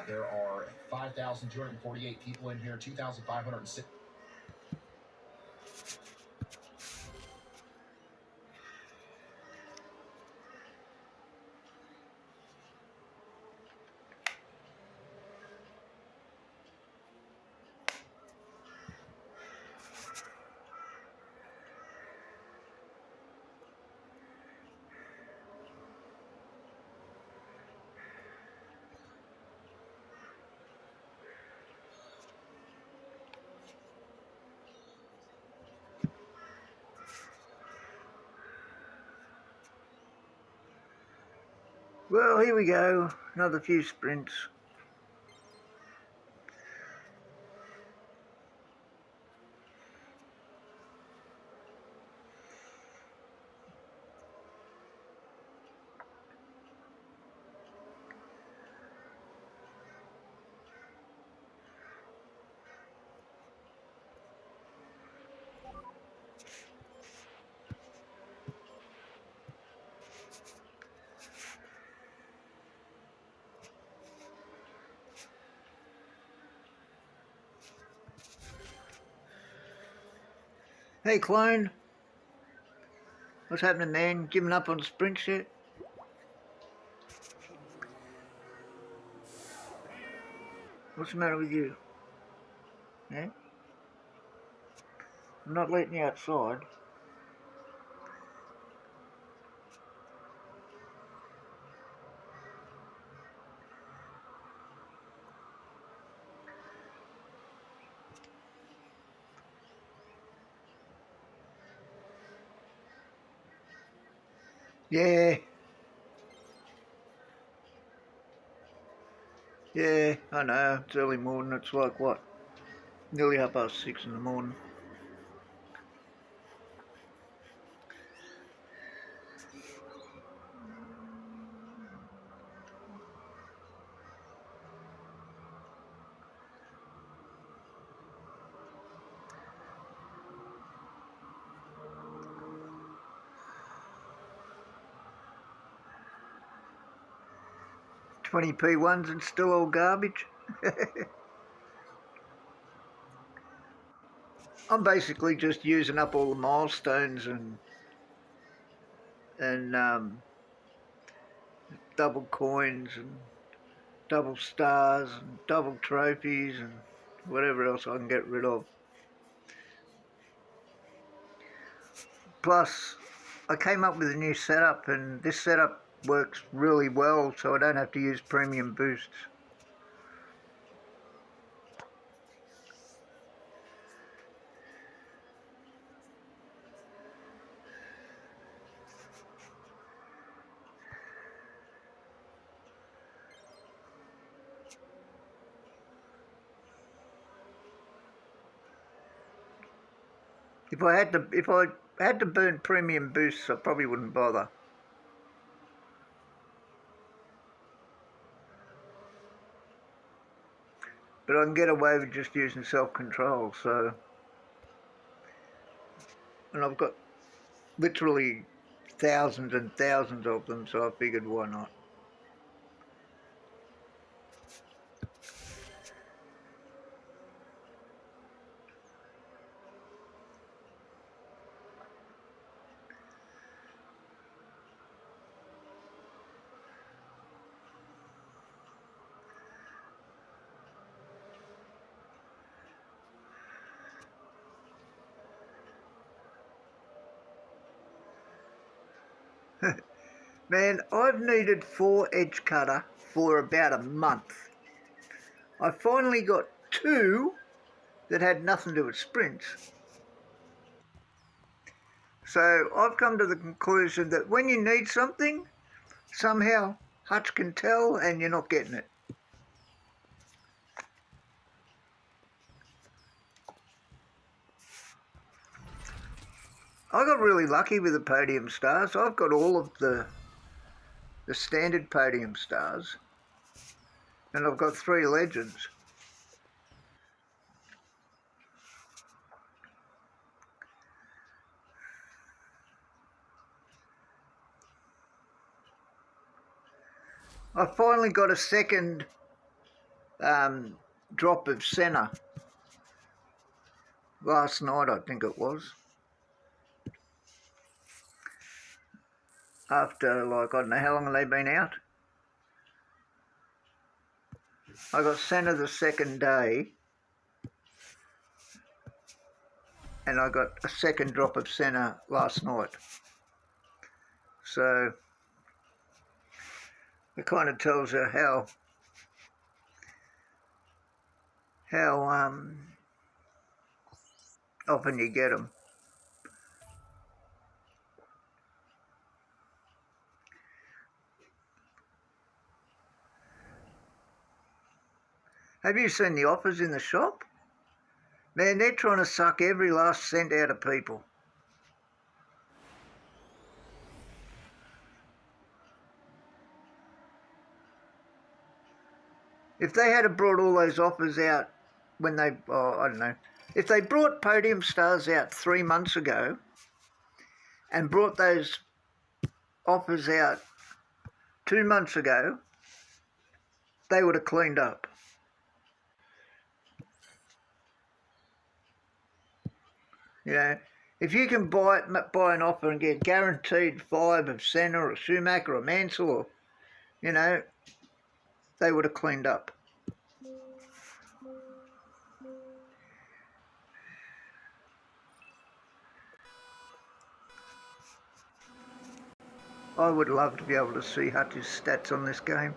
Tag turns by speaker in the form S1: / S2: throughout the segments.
S1: There are 5,248 people in here, 2,506.
S2: Well, here we go. Another few sprints. Hey, Clone. What's happening, man? Giving up on the sprints yet? What's the matter with you? Eh? I'm not letting you outside. Yeah. Yeah, I know. It's early morning. It's like, what? Nearly 6:30 in the morning. $20p1s and still all garbage. I'm basically just using up all the milestones and double coins and double stars and double trophies and whatever else I can get rid of. Plus, I came up with a new setup, and this setup works really well, so I don't have to use premium boosts. If I had to burn premium boosts, I probably wouldn't bother. But I can get away with just using self-control, so... And I've got literally thousands and thousands of them, so I figured why not. Man, I've needed 4 edge cutter for about a month. I finally got 2 that had nothing to do with sprints. So I've come to the conclusion that when you need something, somehow Hutch can tell and you're not getting it. I got really lucky with the podium stars. I've got all of the standard podium stars, and I've got 3 legends. I finally got a second drop of senna last night, I think it was. After, like, I don't know how long have they been out. I got senna the second day, and I got a second drop of senna last night. So it kind of tells you how often you get them. Have you seen the offers in the shop? Man, they're trying to suck every last cent out of people. If they had brought all those offers out when they, I don't know, if they brought Podium Stars out 3 months ago and brought those offers out 2 months ago, they would have cleaned up. You know, if you can buy an offer and get guaranteed 5 of Senna or a Schumacher or a Mansell, or, you know, they would have cleaned up. I would love to be able to see Hutch's stats on this game.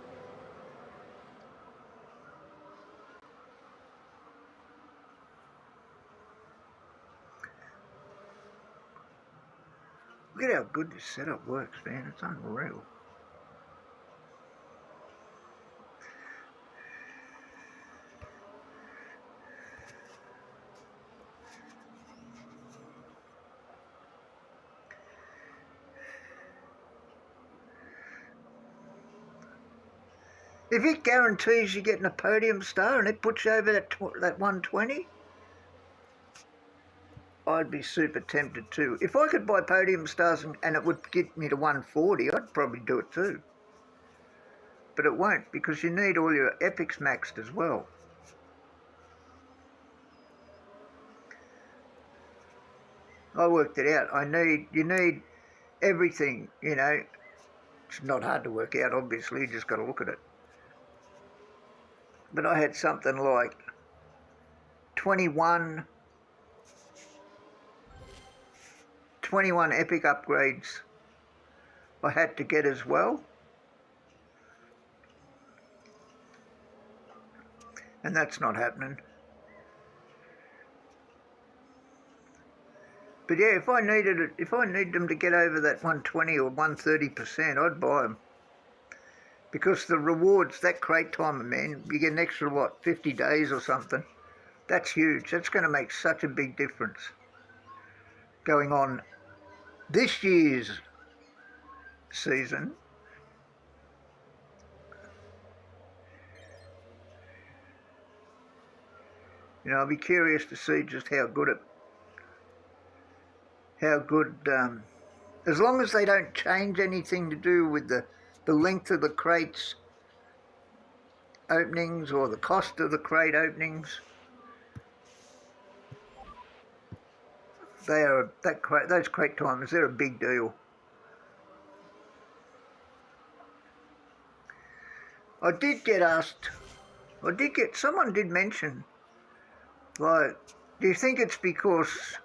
S2: Look at how good this setup works, man. It's unreal. If it guarantees you getting a Podium Star and it puts you over that 120, I'd be super tempted too. If I could buy Podium Stars and it would get me to 140, I'd probably do it too. But it won't, because you need all your epics maxed as well. I worked it out. You need everything, you know. It's not hard to work out, obviously, you just got to look at it. But I had something like 21 epic upgrades I had to get as well. And that's not happening. But yeah, if I need them to get over that 120 or 130%, I'd buy them. Because the rewards, that crate timer, man, you get an extra, what, 50 days or something. That's huge. That's going to make such a big difference going on this year's season. You know, I'll be curious to see just how good, as long as they don't change anything to do with the length of the crates openings or the cost of the crate openings. Those crate timers, they're a big deal. Someone did mention, like, do you think it's because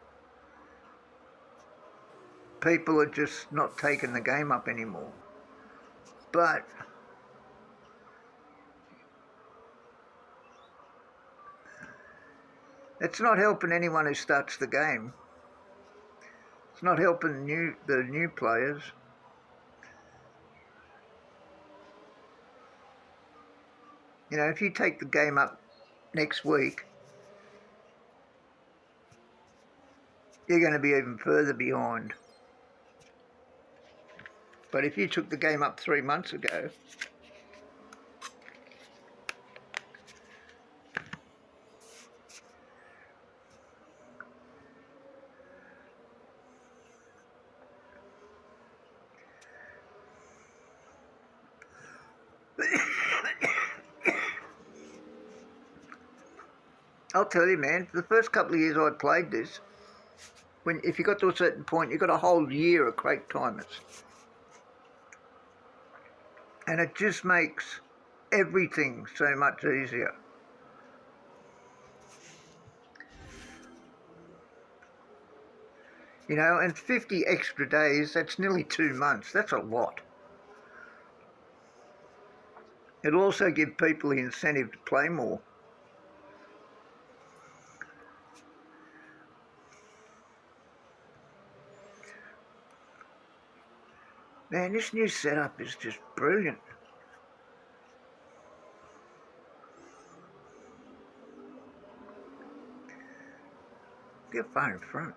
S2: people are just not taking the game up anymore? But it's not helping anyone who starts the game. It's not helping the new players. You know, if you take the game up next week, you're going to be even further behind. But if you took the game up 3 months ago, I'll tell you, man, for the first couple of years I played this, if you got to a certain point, you got a whole year of crate timers. And it just makes everything so much easier. You know, and 50 extra days, that's nearly 2 months. That's a lot. It'll also give people the incentive to play more. Man, this new setup is just brilliant. Get far in front.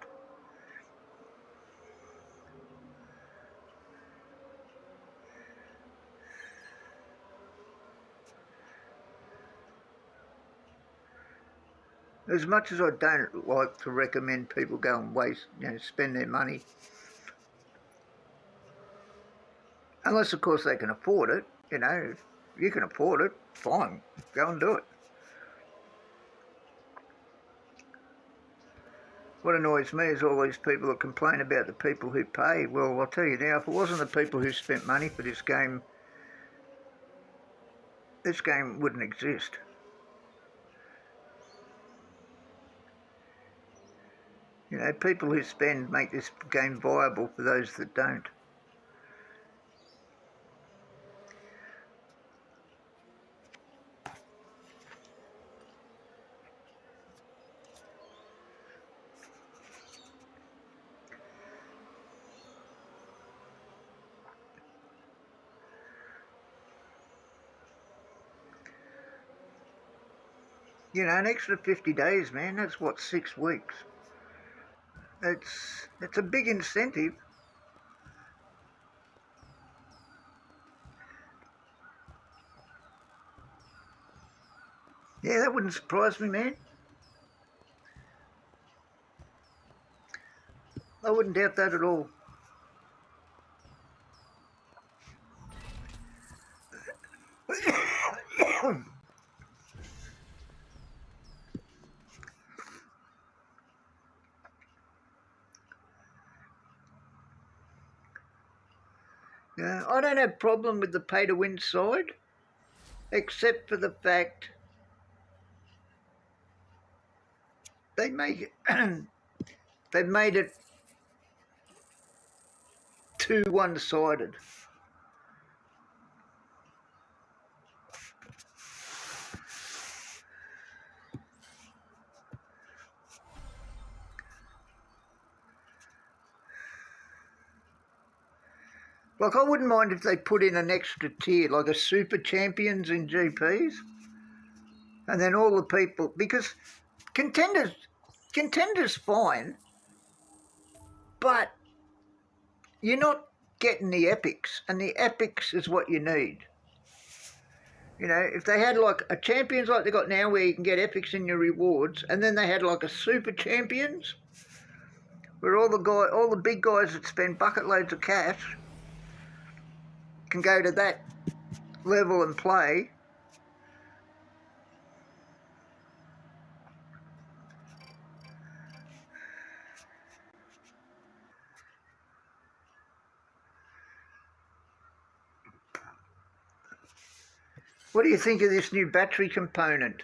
S2: As much as I don't like to recommend people go and waste, spend their money, unless of course they can afford it, if you can afford it, fine, go and do it. What annoys me is all these people that complain about the people who pay. Well, I'll tell you now, if it wasn't the people who spent money for this game wouldn't exist. People who spend make this game viable for those that don't. An extra 50 days, man, that's what, 6 weeks. It's a big incentive. Yeah, that wouldn't surprise me, man. I wouldn't doubt that at all. Yeah, I don't have a problem with the pay-to-win side, except for the fact they make it, they've made it too one-sided. Like, I wouldn't mind if they put in an extra tier, like a super champions in GPs, and then all the people, because contenders fine, but you're not getting the epics, and the epics is what you need. If they had like a champions like they got now where you can get epics in your rewards, and then they had like a super champions where all the big guys that spend bucket loads of cash can go to that level and play. What do you think of this new battery component?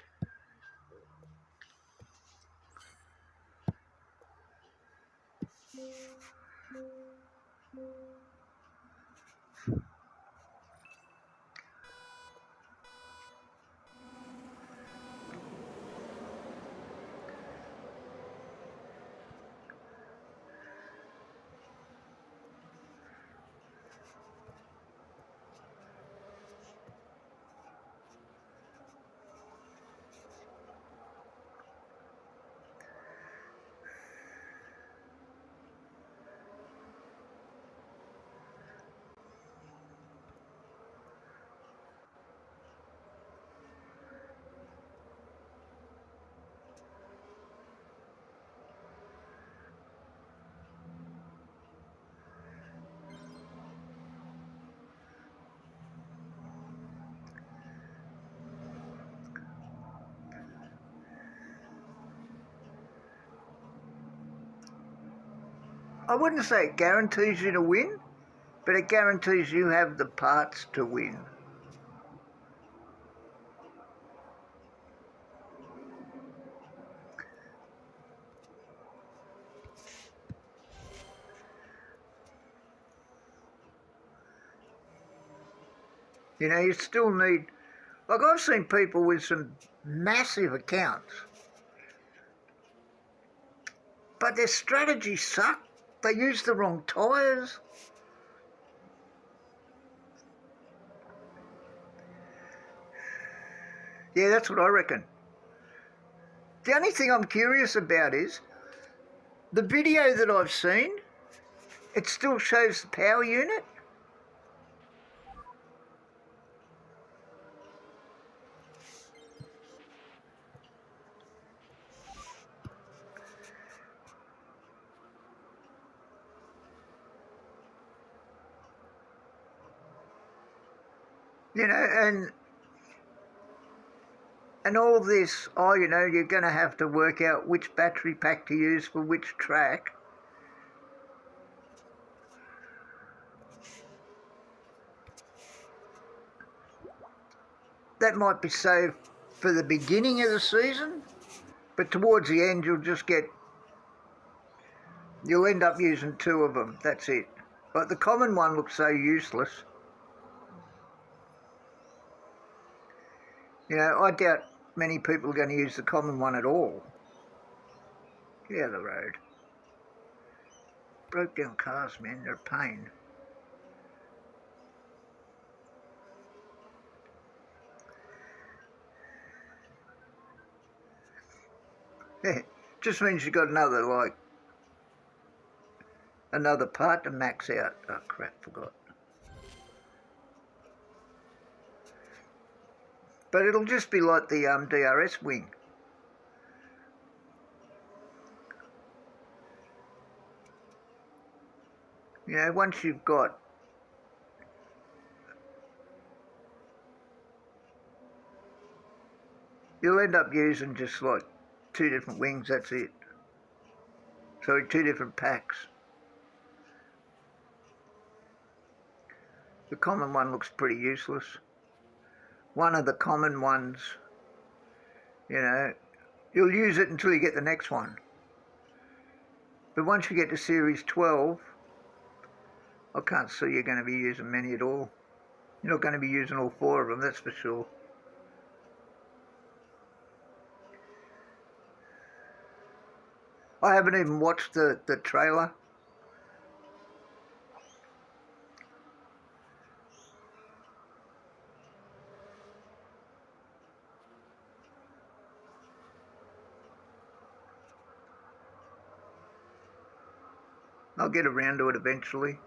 S2: I wouldn't say it guarantees you to win, but it guarantees you have the parts to win. You know, you still need, like I've seen people with some massive accounts, but their strategy sucked. They used the wrong tyres. Yeah, that's what I reckon. The only thing I'm curious about is the video that I've seen, it still shows the power unit. You know, and all this, oh, you know, you're going to have to work out which battery pack to use for which track. That might be so for the beginning of the season, but towards the end you'll end up using two of them, that's it. But the common one looks so useless. You know, I doubt many people are going to use the common one at all. Get out of the road. Broke down cars, man, they're a pain. Yeah, just means you've got another part to max out. Oh crap, forgot. But it'll just be like the DRS wing. You know, once you've got you'll end up using just like two different wings, that's it. Sorry, two different packs. The common one looks pretty useless. One of the common ones, you know, you'll use it until you get the next one. But once you get to Series 12, I can't see you're going to be using many at all. You're not going to be using all four of them, that's for sure. I haven't even watched the trailer. I'll get around to it eventually.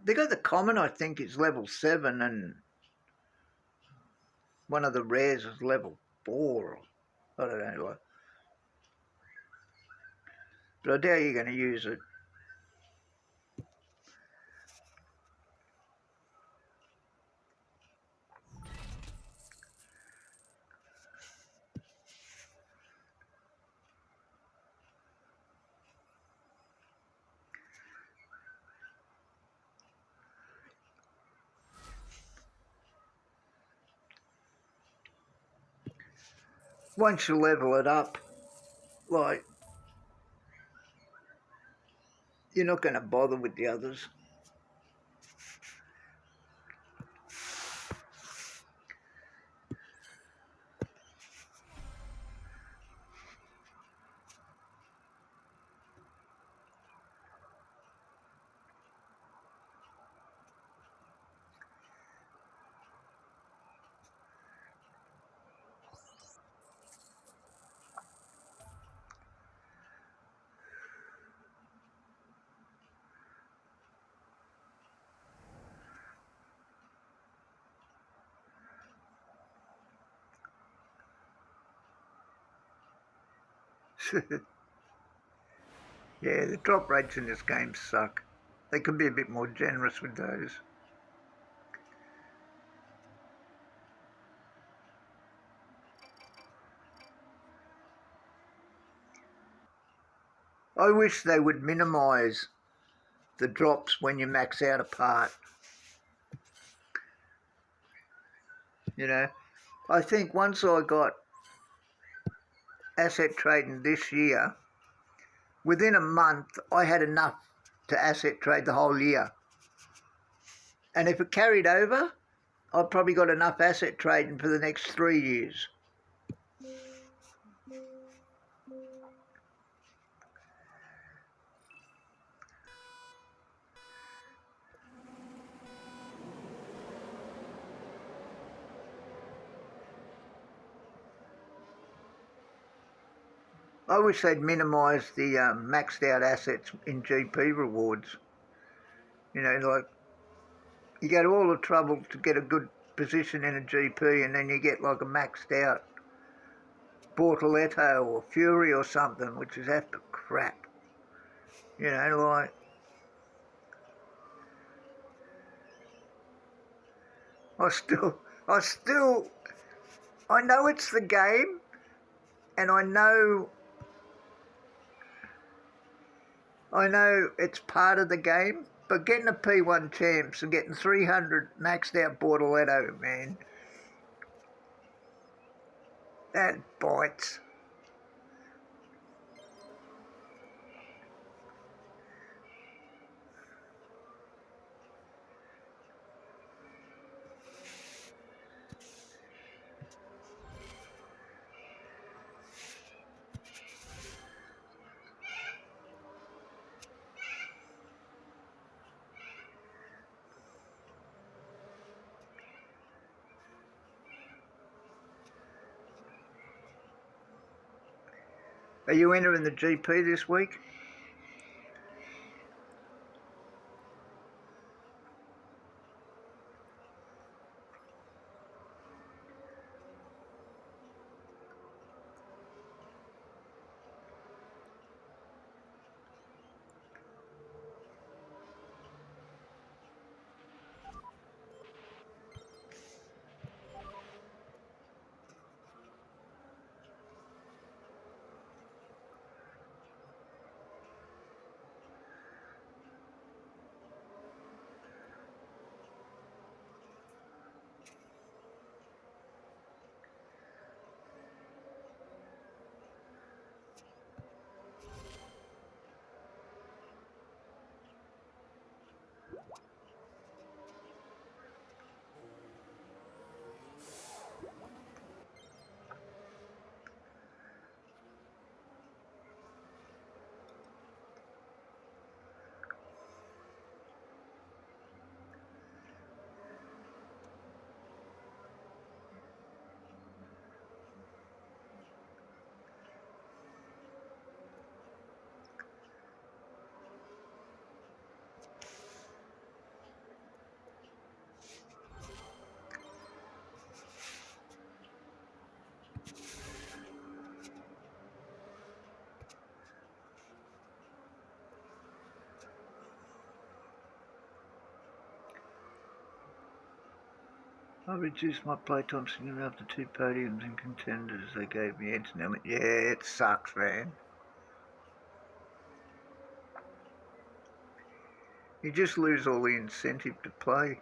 S2: They got the common, I think, is level 7, and one of the rares is level 4. I don't know. But I doubt you're going to use it. Once you level it up, like, you're not going to bother with the others. Yeah, the drop rates in this game suck. They could be a bit more generous with those. I wish they would minimise the drops when you max out a part. You know, I think once I got asset trading this year, within a month I had enough to asset trade the whole year. And if it carried over, I've probably got enough asset trading for the next 3 years. I wish they'd minimise the maxed out assets in GP rewards. You know, like you go to all the trouble to get a good position in a GP and then you get like a maxed out Bortoletto or Fury or something, which is after crap. You know, like I know it's the game and I know it's part of the game, but getting a P1 champs and getting 300 maxed out Bortoletto, man, that bites. Are you entering the GP this week? I reduced my playtime significantly after 2 podiums and contenders they gave me Antonelli. Yeah, it sucks, man. You just lose all the incentive to play.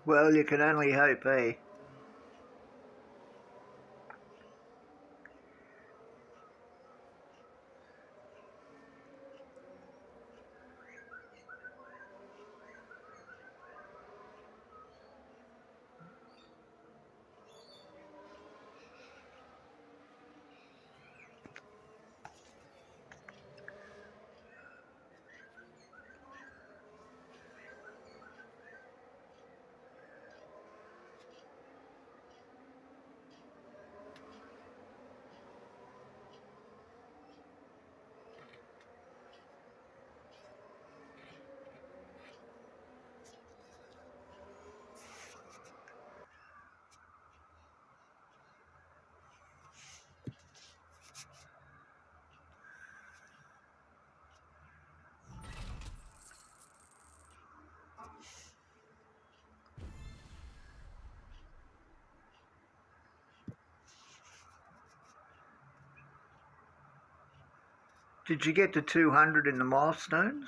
S2: Well, you can only hope, eh? Did you get to 200 in the milestones?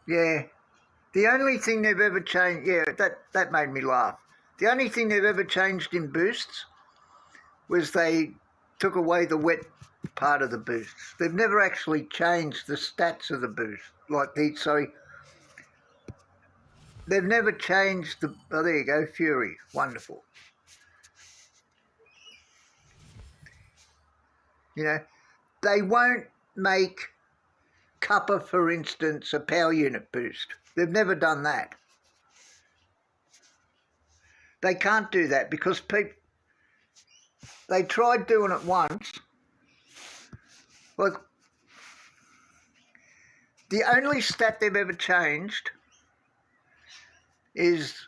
S2: Yeah. The only thing they've ever changed, yeah, that made me laugh. The only thing they've ever changed in boosts was they took away the wet part of the boosts. They've never actually changed the stats of the boost. They've never changed the, oh, there you go, Fury, wonderful. You know, they won't make Cuppa, for instance, a power unit boost. They've never done that. They can't do that because they tried doing it once. Like, the only stat they've ever changed is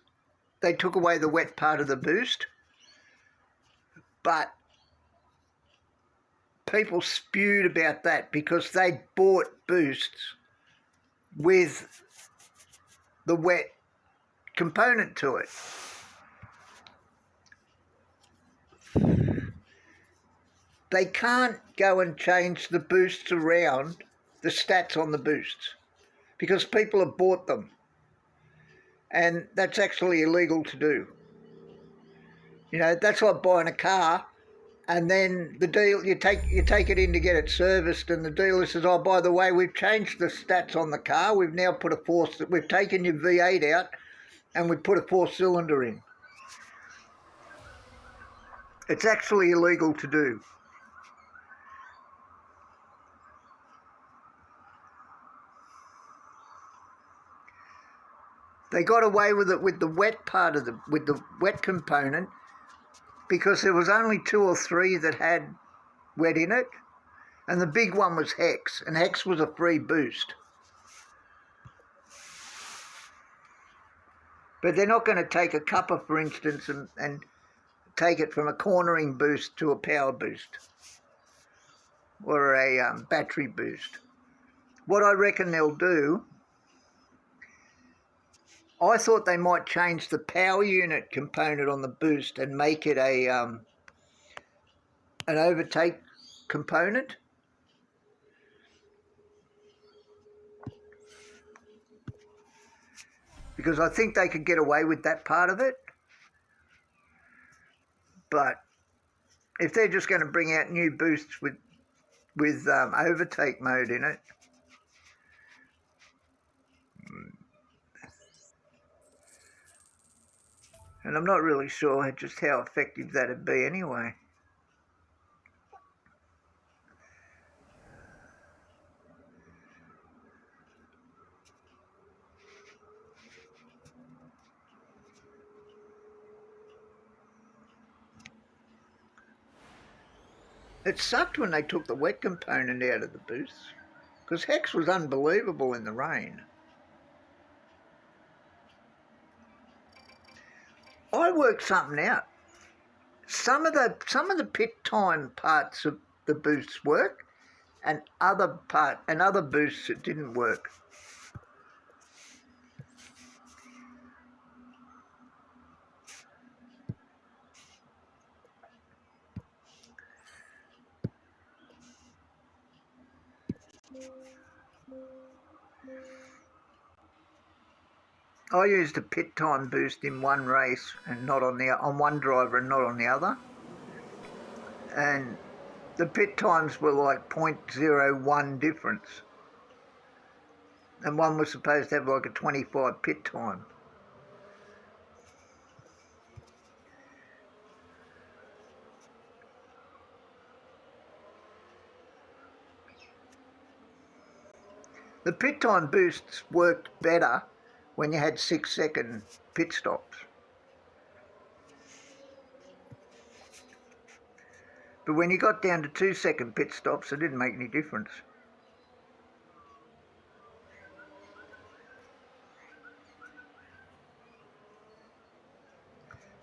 S2: they took away the wet part of the boost, but people spewed about that because they bought boosts with the wet component to it. They can't go and change the boosts around, the stats on the boosts, because people have bought them, and that's actually illegal to do. You know, that's like buying a car, and then the deal, you take it in to get it serviced, and the dealer says, "Oh, by the way, we've changed the stats on the car. We've now put we've taken your V8 out, and we've put a 4-cylinder in." It's actually illegal to do. They got away with it with the wet part of with the wet component, because there was only 2 or 3 that had wet in it, and the big one was Hex, and Hex was a free boost. But they're not going to take a Cuppa, for instance, and take it from a cornering boost to a power boost or a battery boost. What I reckon they'll do, I thought they might change the power unit component on the boost and make it an overtake component. Because I think they could get away with that part of it. But if they're just going to bring out new boosts with overtake mode in it, and I'm not really sure just how effective that'd be anyway. It sucked when they took the wet component out of the boosts, because Hex was unbelievable in the rain. I worked something out. Some of the pit time parts of the boosts work, and other boosts it didn't work. I used a pit time boost in one race and not on one driver and not on the other, and the pit times were like 0.01 difference, and one was supposed to have like a 25 pit time. The pit time boosts worked better when you had 6-second pit stops. But when you got down to 2-second pit stops, it didn't make any difference.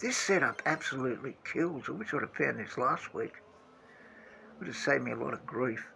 S2: This setup absolutely kills. I wish I'd have found this last week. Would have saved me a lot of grief.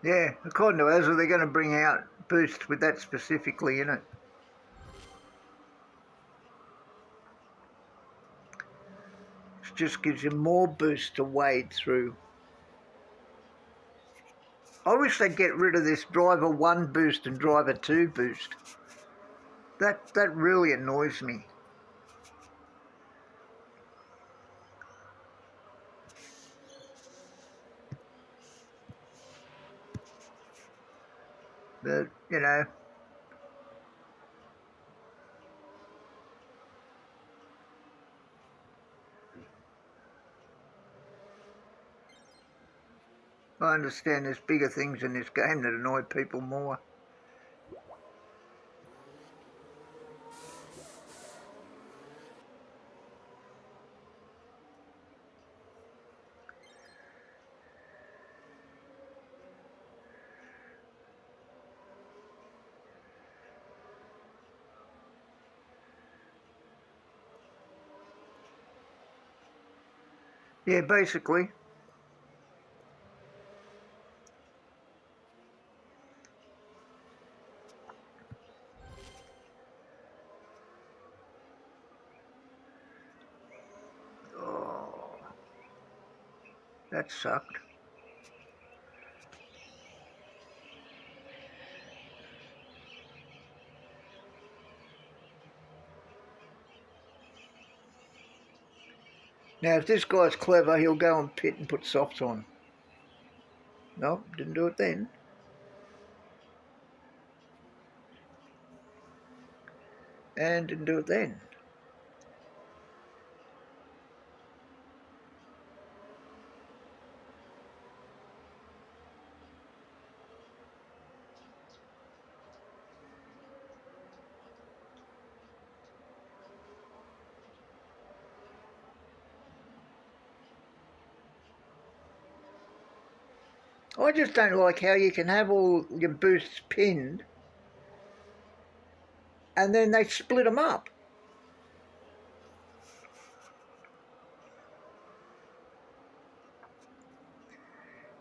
S2: Yeah, according to Azza, they're going to bring out boosts with that specifically in it. It just gives you more boost to wade through. I wish they'd get rid of this driver 1 boost and driver 2 boost. That really annoys me. But, you know, I understand there's bigger things in this game that annoy people more. Yeah, basically. Oh, that sucked. Now, if this guy's clever, he'll go and pit and put softs on. No, didn't do it then. And didn't do it then. I just don't like how you can have all your boosts pinned and then they split them up.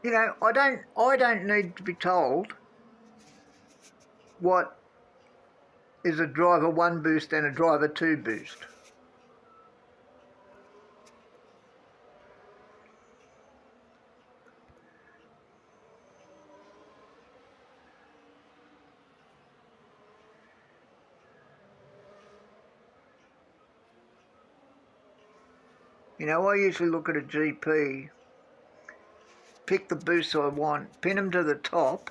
S2: You know, I don't need to be told what is a driver 1 boost and a driver 2 boost. You know, I usually look at a GP, pick the boosts I want, pin them to the top,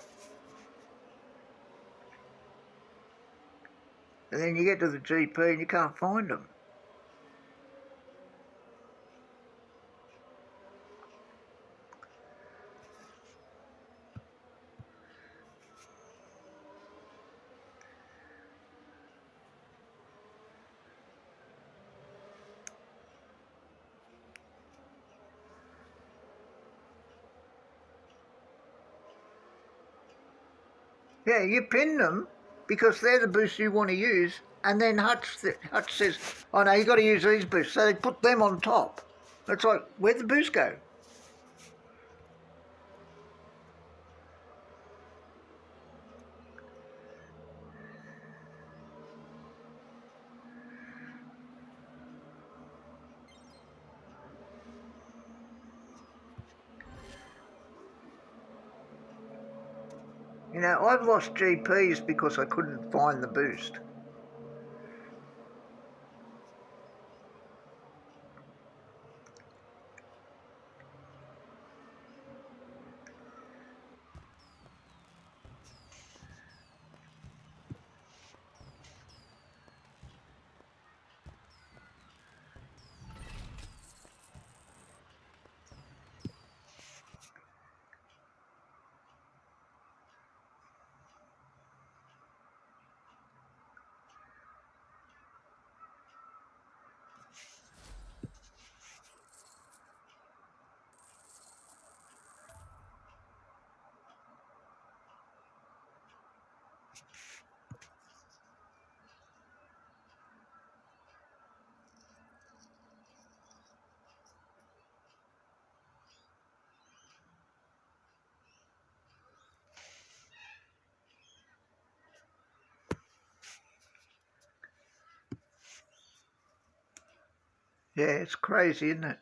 S2: and then you get to the GP and you can't find them. Yeah, you pin them because they're the boosts you want to use, and then Hutch says, oh no, you've got to use these boosts, so they put them on top. It's like, where'd the boost go? You know, I've lost GPs because I couldn't find the boost. Yeah, it's crazy, isn't it?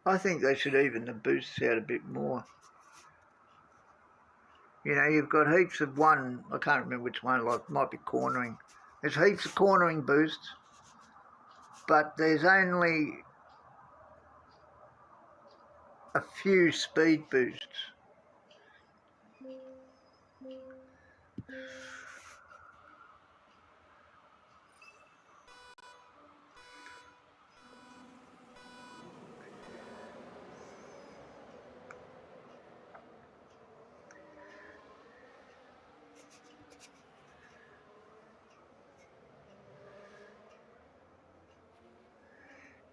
S2: I think they should even the boosts out a bit more. You know, you've got heaps of one, I can't remember which one, like it might be cornering. There's heaps of cornering boosts, but there's only a few speed boosts.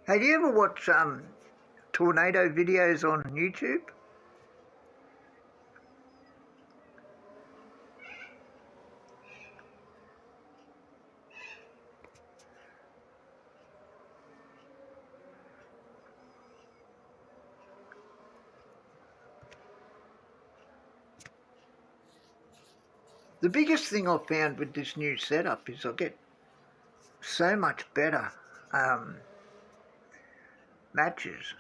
S2: Hey, do you ever watch tornado videos on YouTube? The biggest thing I've found with this new setup is I get so much better matches.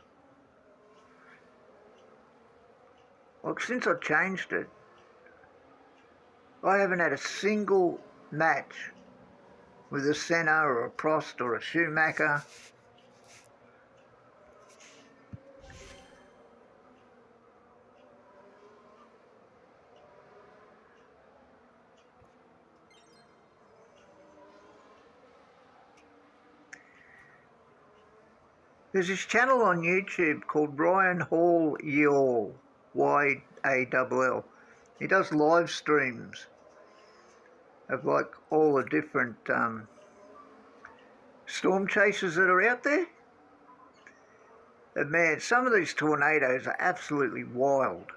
S2: Like since I changed it, I haven't had a single match with a Senna or a Prost or a Schumacher. There's this channel on YouTube called Ryan Hall Yall, Y-A-L-L. He does live streams of like all the different storm chasers that are out there. And man, some of these tornadoes are absolutely wild.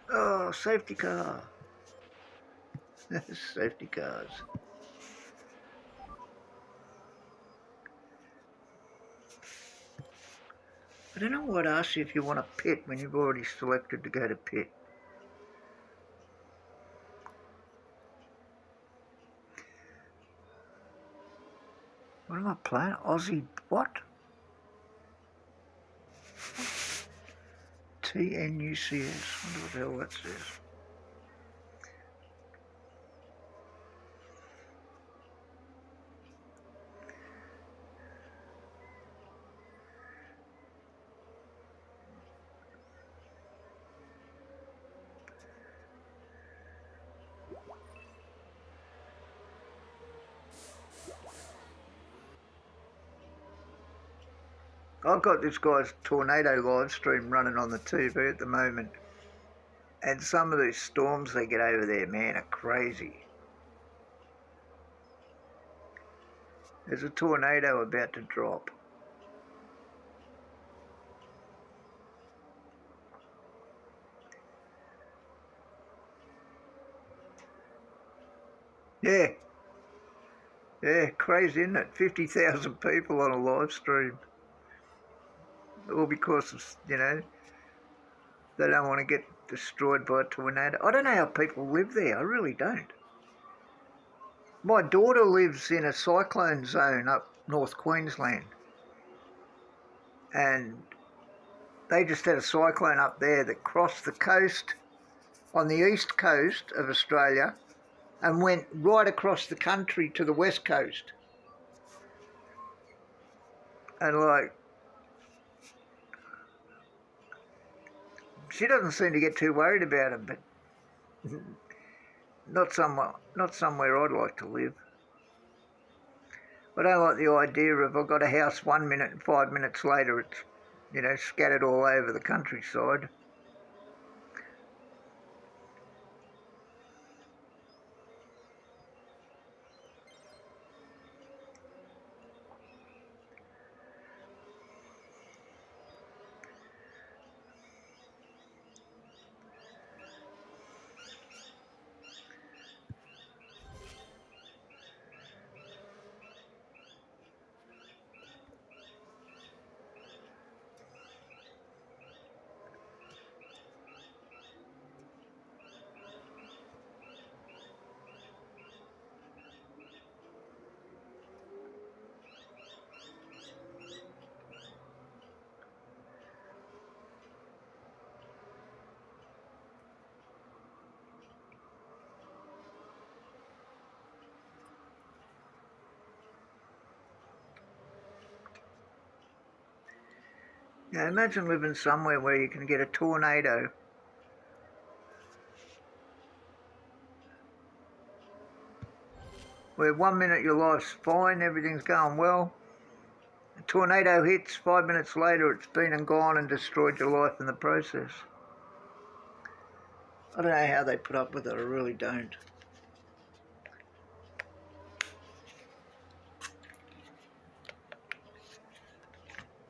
S2: Oh, safety car. Safety cars. I don't know why it asks you if you want to pit when you've already selected to go to pit. What am I playing? Aussie what? TNUCS. Wonder what the hell that says. I've got this guy's tornado live stream running on the TV at the moment, and some of these storms they get over there, man, are crazy. There's a tornado about to drop. Yeah, crazy, isn't it? 50,000 people on a live stream. All because of, you know, they don't want to get destroyed by a tornado. I don't know how people live there. I really don't. My daughter lives in a cyclone zone up North Queensland, and they just had a cyclone up there that crossed the coast on the east coast of Australia and went right across the country to the west coast. And like, she doesn't seem to get too worried about it, but not somewhere I'd like to live. I don't like the idea of I've got a house 1 minute and 5 minutes later it's, you know, scattered all over the countryside. Yeah, imagine living somewhere where you can get a tornado. Where 1 minute your life's fine, everything's going well. A tornado hits, 5 minutes later it's been and gone and destroyed your life in the process. I don't know how they put up with it, I really don't.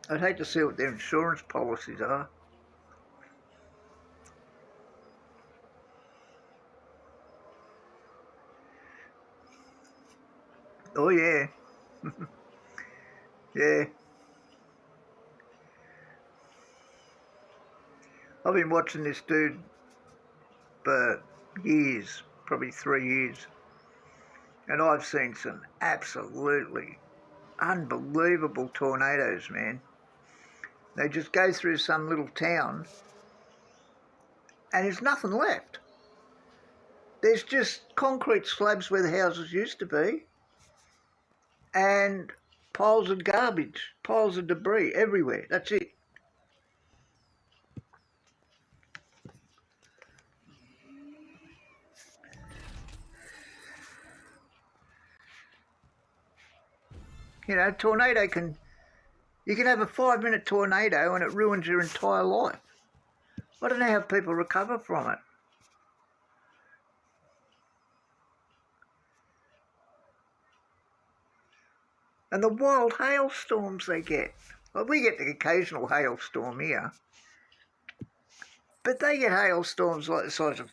S2: I'd hate to see what their insurance policies are. Oh yeah. Yeah. I've been watching this dude for years, probably 3 years, and I've seen some absolutely unbelievable tornadoes, man. They just go through some little town and there's nothing left. There's just concrete slabs where the houses used to be and piles of garbage, piles of debris everywhere. That's it. You know, you can have a 5 minute tornado and it ruins your entire life. I don't know how people recover from it. And the wild hailstorms they get. Well, we get the occasional hailstorm here, but they get hailstorms like the size of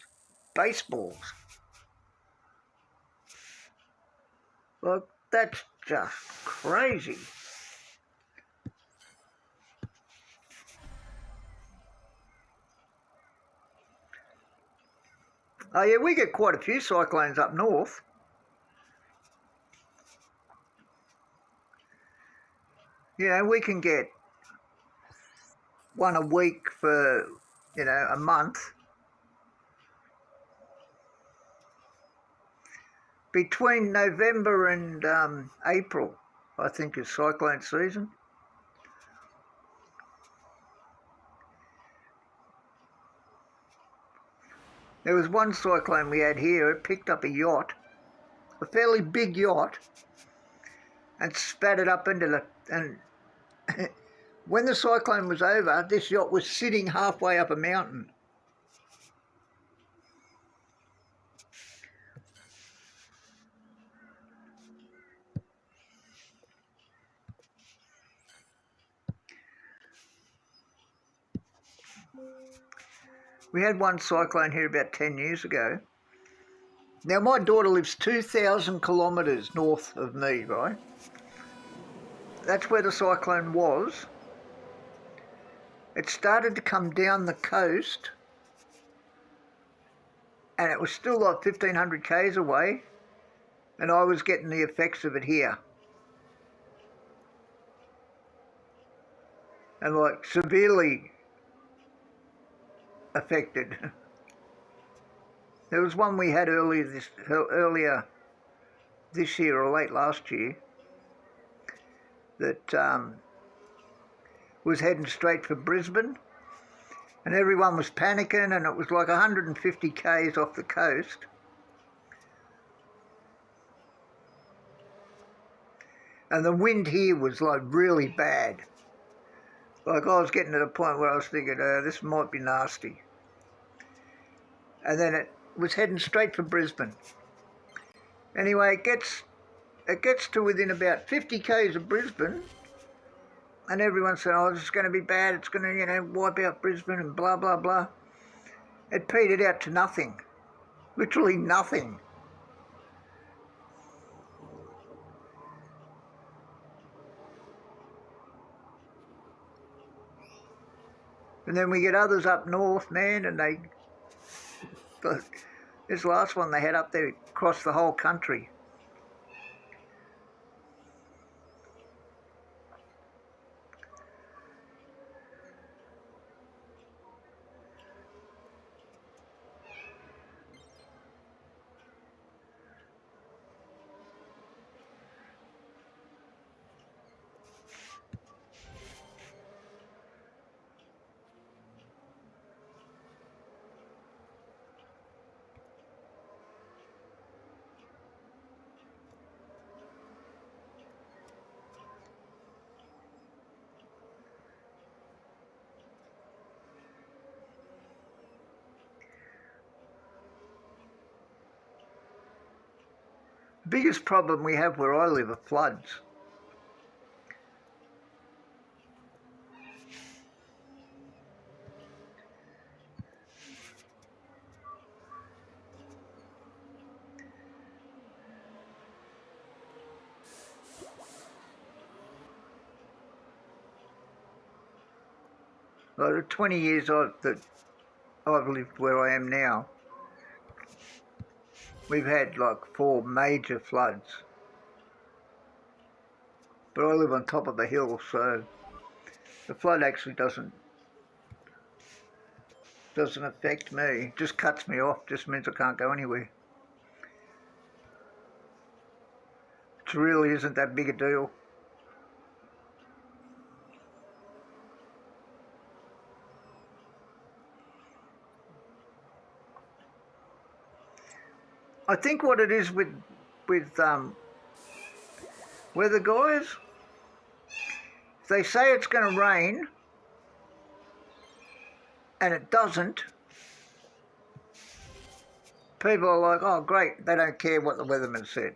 S2: baseballs. Well, that's just crazy. Oh yeah, we get quite a few cyclones up north. You know, we can get one a week for you know, a month. Between November and April, I think, is cyclone season. There was one cyclone we had here. It picked up a yacht, a fairly big yacht, and spat it up into the... And when the cyclone was over, this yacht was sitting halfway up a mountain. We had one cyclone here about 10 years ago. Now, my daughter lives 2,000 kilometres north of me, right? That's where the cyclone was. It started to come down the coast, and it was still like 1,500 k's away, and I was getting the effects of it here. And like severely affected. There was one we had earlier this year or late last year that was heading straight for Brisbane, and everyone was panicking, and it was like 150 k's off the coast. And the wind here was like really bad. Like I was getting to the point where I was thinking, this might be nasty. And then it was heading straight for Brisbane. Anyway, it gets to within about 50 k's of Brisbane, and everyone's saying, oh, this is going to be bad, it's going to, you know, wipe out Brisbane and blah, blah, blah. It petered out to nothing. Literally nothing. And then we get others up north, man, and they... This last one they had up there across the whole country. The biggest problem we have where I live are floods. Like the 20 years that I've lived where I am now, we've had like 4 major floods. But I live on top of a hill, so the flood actually doesn't affect me. It just cuts me off, just means I can't go anywhere. It really isn't that big a deal. I think what it is with weather guys, if they say it's going to rain and it doesn't, people are like, oh great, they don't care what the weatherman said.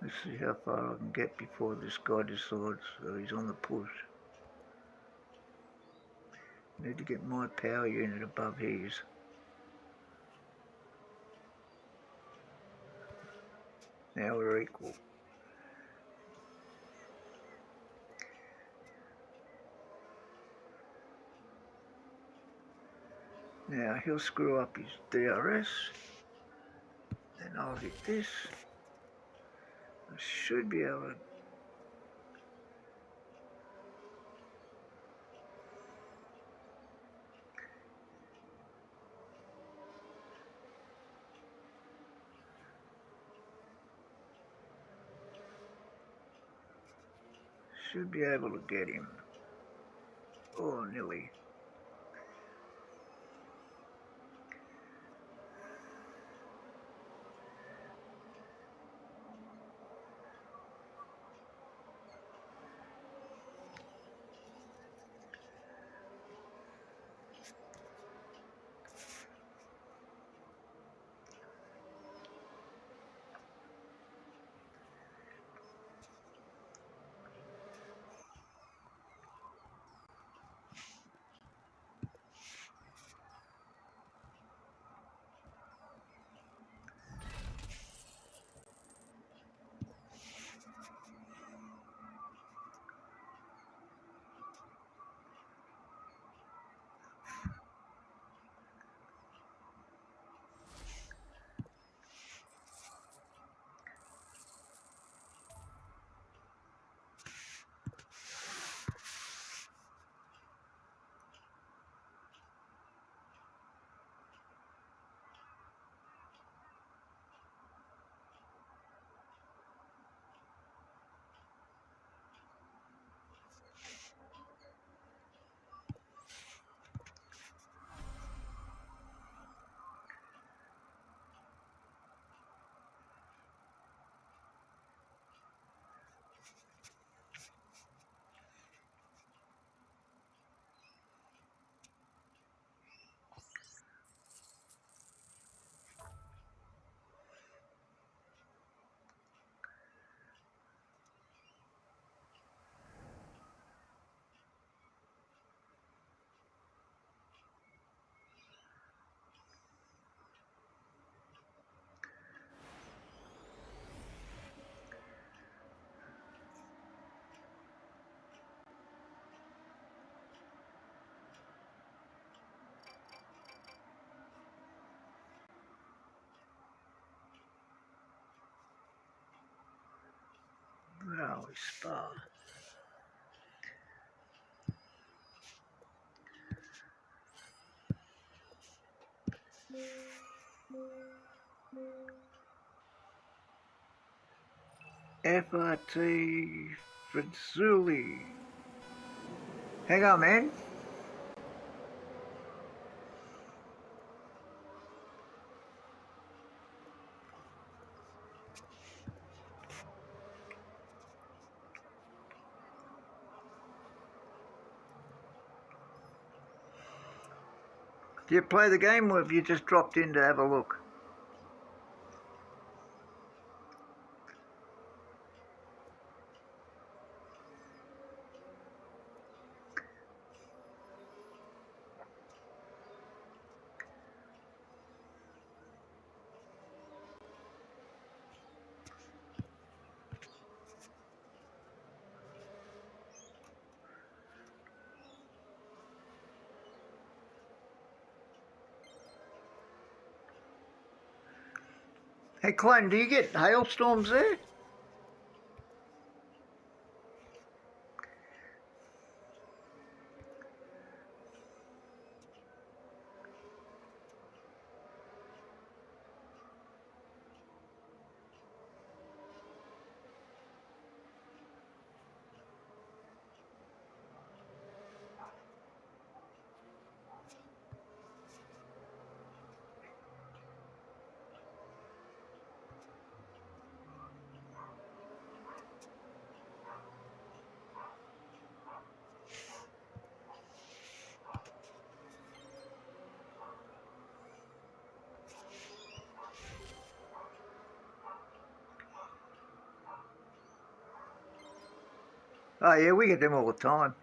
S2: Let's see how far I can get before this guy decides he's on the push. Need to get my power unit above his. Now we're equal. Now he'll screw up his DRS. Then I'll hit this. I should be able to. Should be able to get him. Oh, nearly. Rally Spa. FRT Frizzuli. Hang on, man. Do you play the game or have you just dropped in to have a look? Hey, Clone, do you get hailstorms there? Oh yeah, we get them all the time.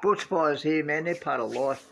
S2: Bushfires here, man, they're part of life.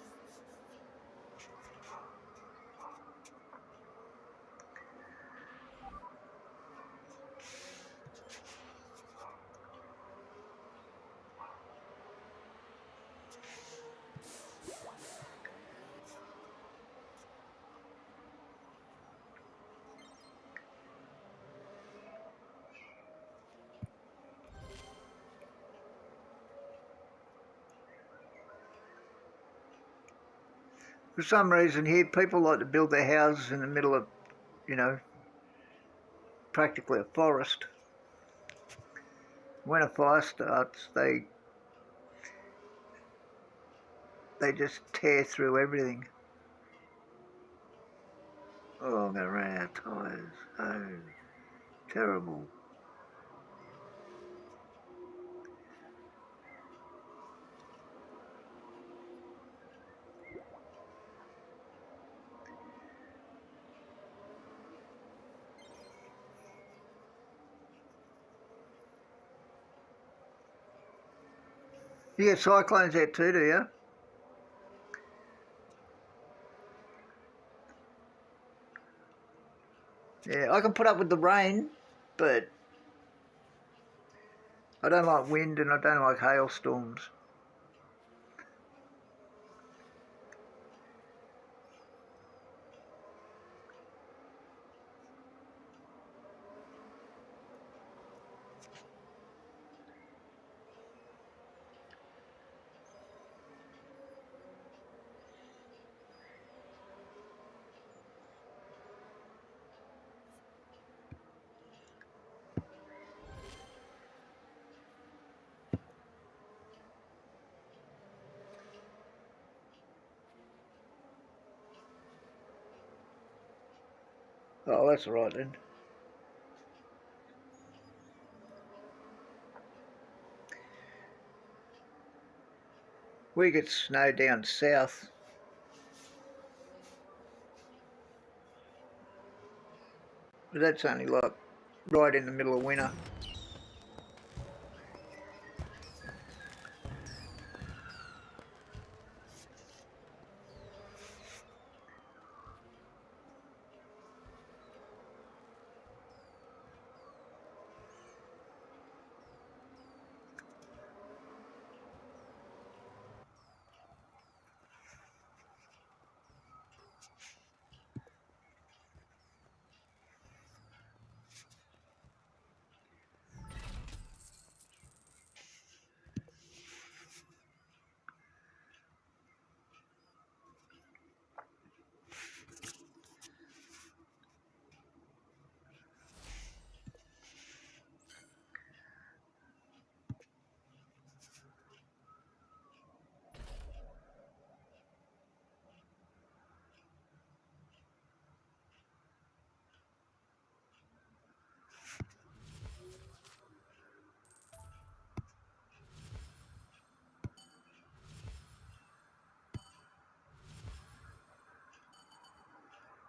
S2: For some reason here, people like to build their houses in the middle of, you know, practically a forest. When a fire starts, they just tear through everything. Oh, I'm going to run out of tyres. Oh, terrible. You get cyclones out too, do you? Yeah, I can put up with the rain, but I don't like wind and I don't like hailstorms. Oh, that's all right then. We get snow down south. But that's only like right in the middle of winter.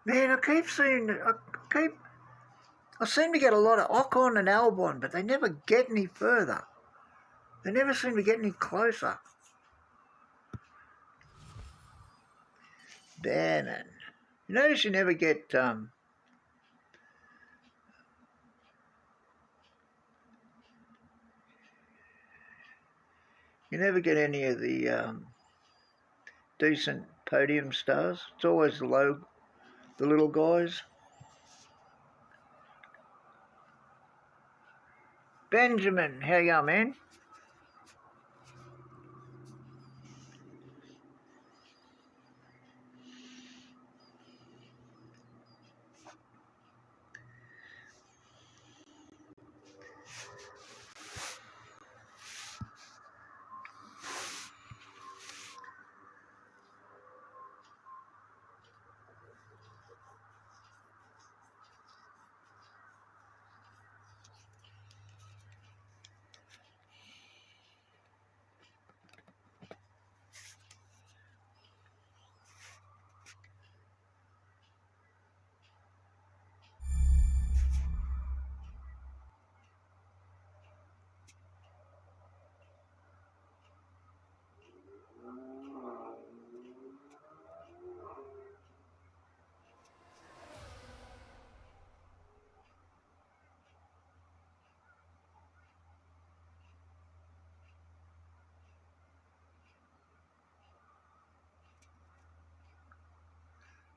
S2: Man, I seem to get a lot of Ocon and Albon, but they never get any further. They never seem to get any closer. Damn it. You notice you never get, you never get any of the decent podium stars. It's always the little guys. Benjamin, how you going, man?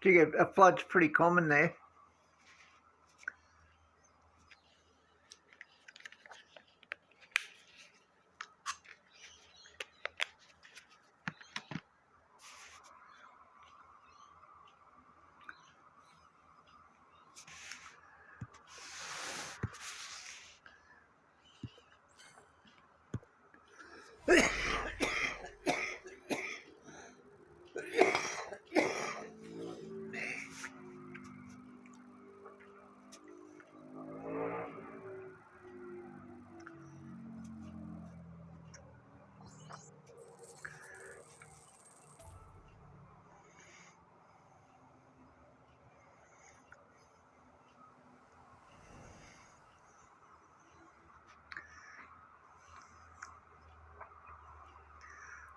S2: Gee, a flood's pretty common there.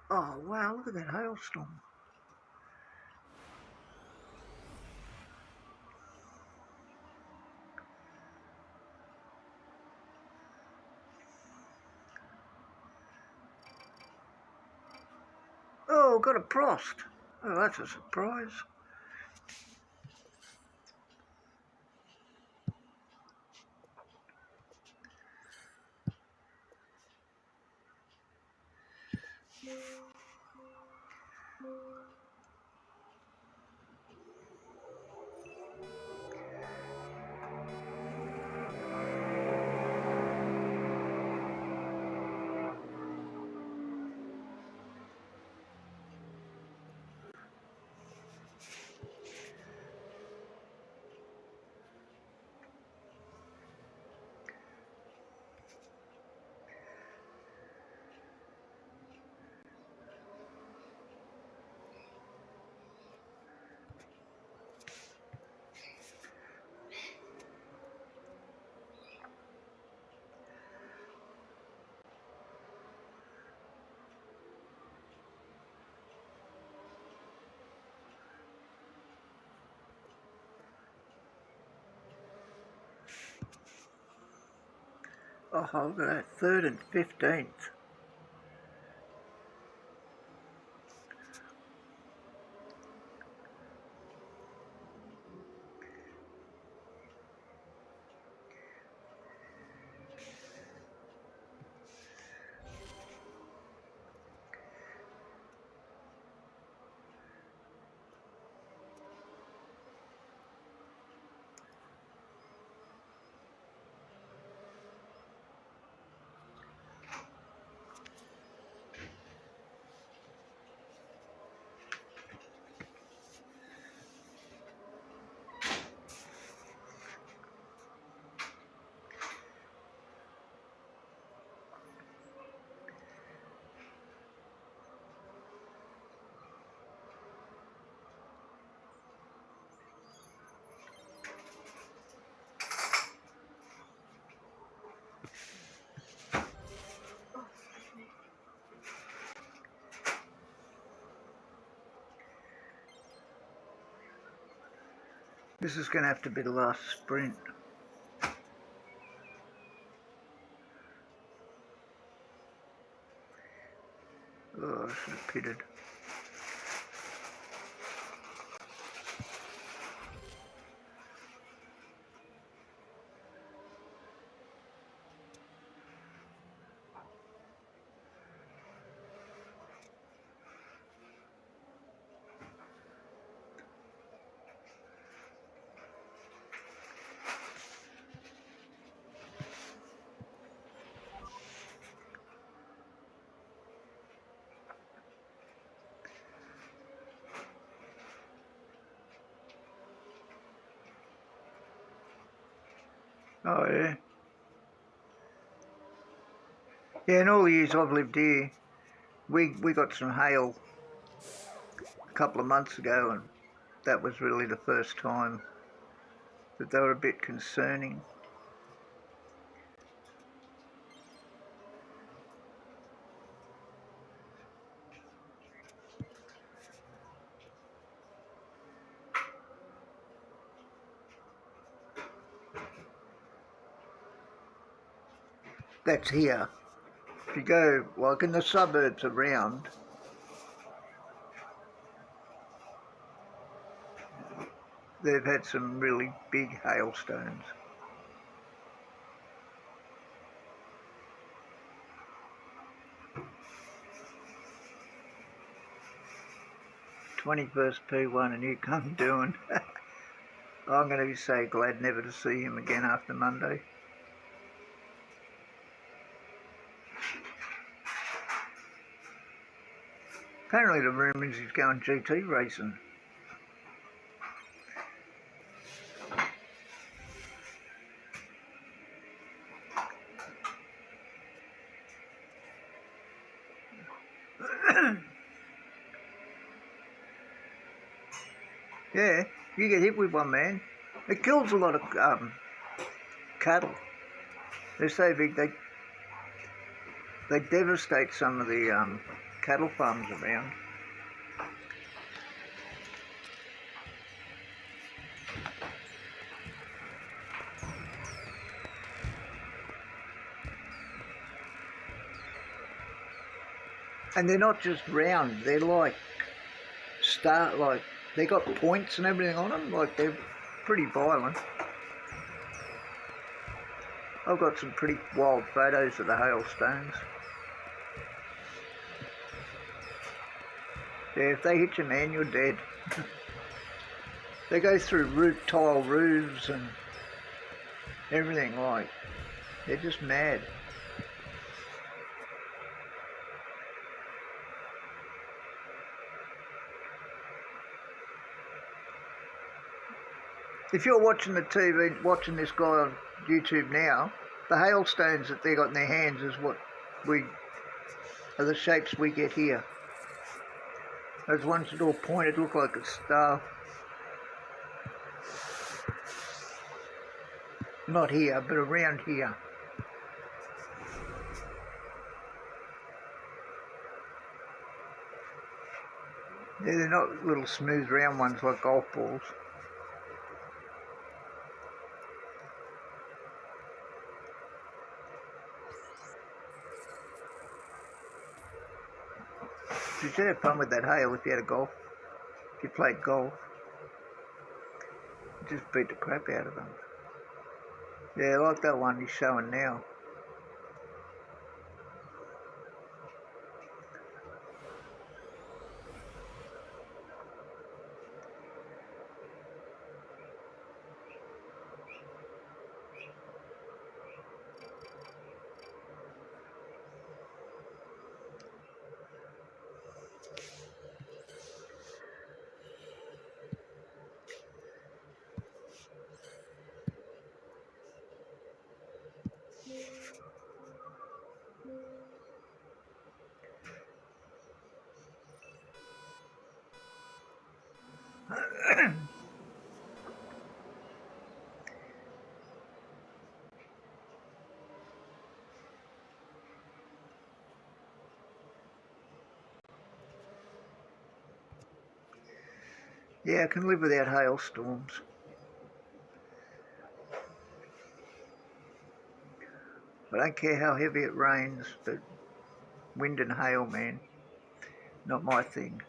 S2: Oh wow, look at that hailstorm. Oh, got a frost. Oh, that's a surprise. Oh, look at that, 3rd and 15th. This is going to have to be the last sprint. Oh, I should have pitted. Oh yeah. Yeah, in all the years I've lived here, we got some hail a couple of months ago, and that was really the first time that they were a bit concerning. That's here. If you go, like in the suburbs around, they've had some really big hailstones. #21st P1 and here come Doohan. I'm going to be so glad never to see him again after Monday. Apparently the rumour is he's going GT racing. Yeah, you get hit with one, man. It kills a lot of cattle. They're so big they devastate some of the cattle farms around. And they're not just round, they're like they got points and everything on them, like they're pretty violent. I've got some pretty wild photos of the hailstones. Yeah, if they hit you, man, you're dead. They go through tile roofs and everything, like, they're just mad. If you're watching the TV, watching this guy on YouTube now, the hailstones that they got in their hands is what are the shapes we get here. Those ones that all pointed look like a star. Not here, but around here. Yeah, they're not little smooth round ones like golf balls. You should have fun with that hail if you had a golf. If you played golf. You just beat the crap out of them. Yeah, like that one he's showing now. Yeah, I can live without hailstorms. I don't care how heavy it rains, but wind and hail, man, not my thing.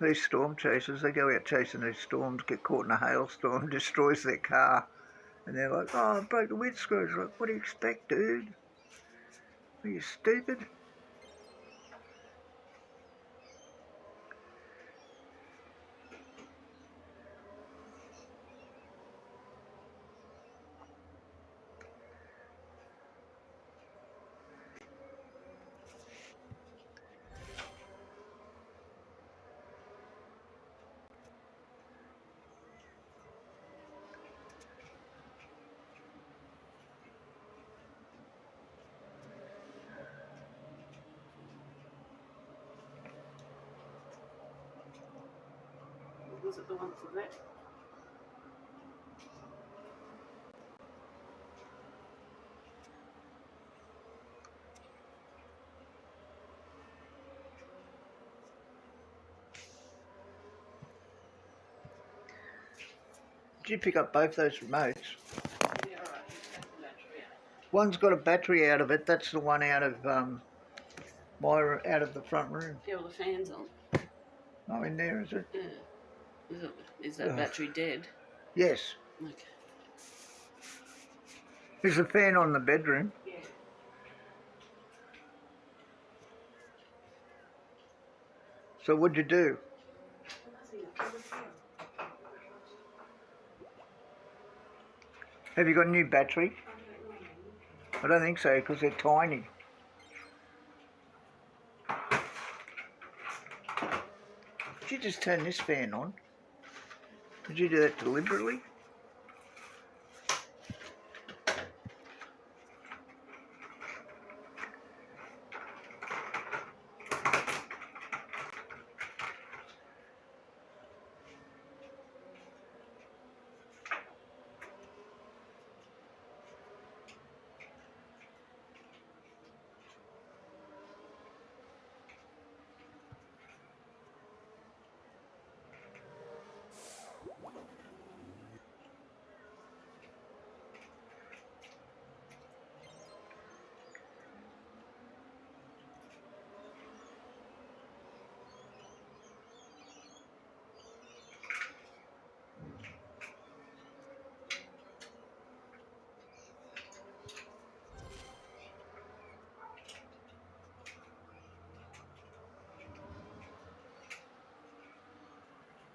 S2: These storm chasers, they go out chasing these storms, get caught in a hailstorm, destroys their car, and they're like, oh, I broke the windscreen. It's like, what do you expect, dude? Are you stupid?
S3: Was it the one for that?
S2: Did you pick up both those remotes?
S3: Yeah, right. Battery out.
S2: One's got a battery out of it. That's the one out of out of the front room.
S3: Yeah, well, the fan's on.
S2: Oh, in there, is it?
S3: Yeah. Is that battery dead?
S2: Yes.
S3: Okay.
S2: There's a fan on the bedroom.
S3: Yeah.
S2: So what'd you do? Have you got a new battery? I don't think so, because they're tiny. Did you just turn this fan on? Did you do that deliberately?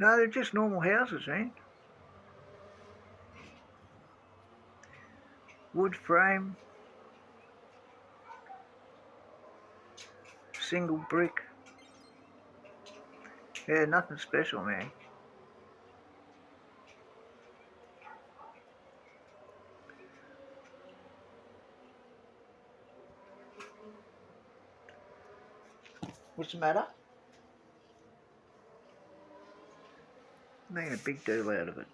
S2: No, they're just normal houses, man. Wood frame, single brick. Yeah, nothing special, man. What's the matter? Making a big deal out of it.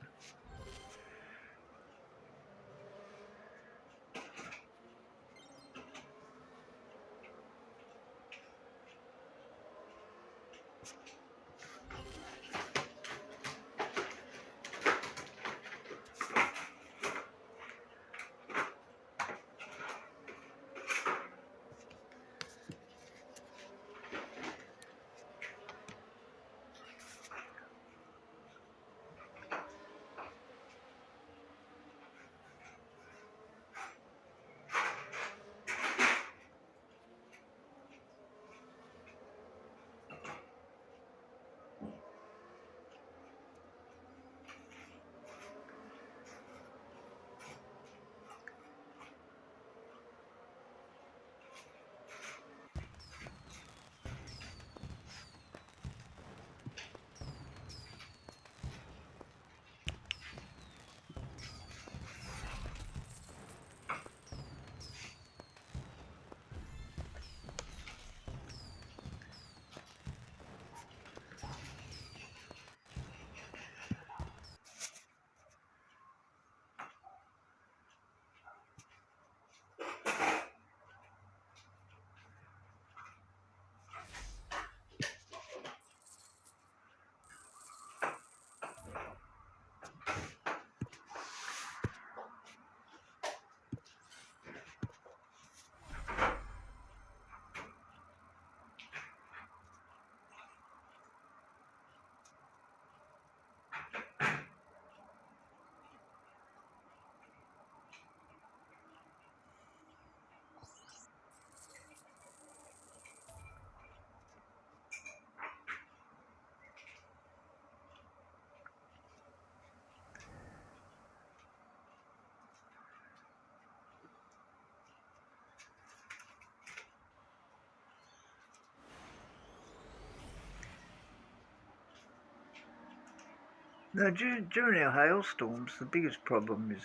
S2: No, during our hailstorms, the biggest problem is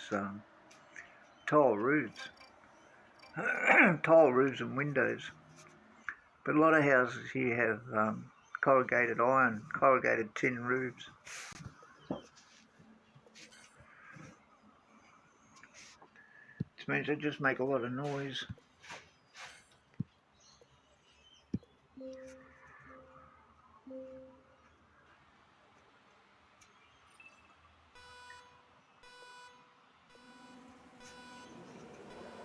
S2: tile roofs. Tile roofs and windows. But a lot of houses here have corrugated iron, corrugated tin roofs. Which means they just make a lot of noise.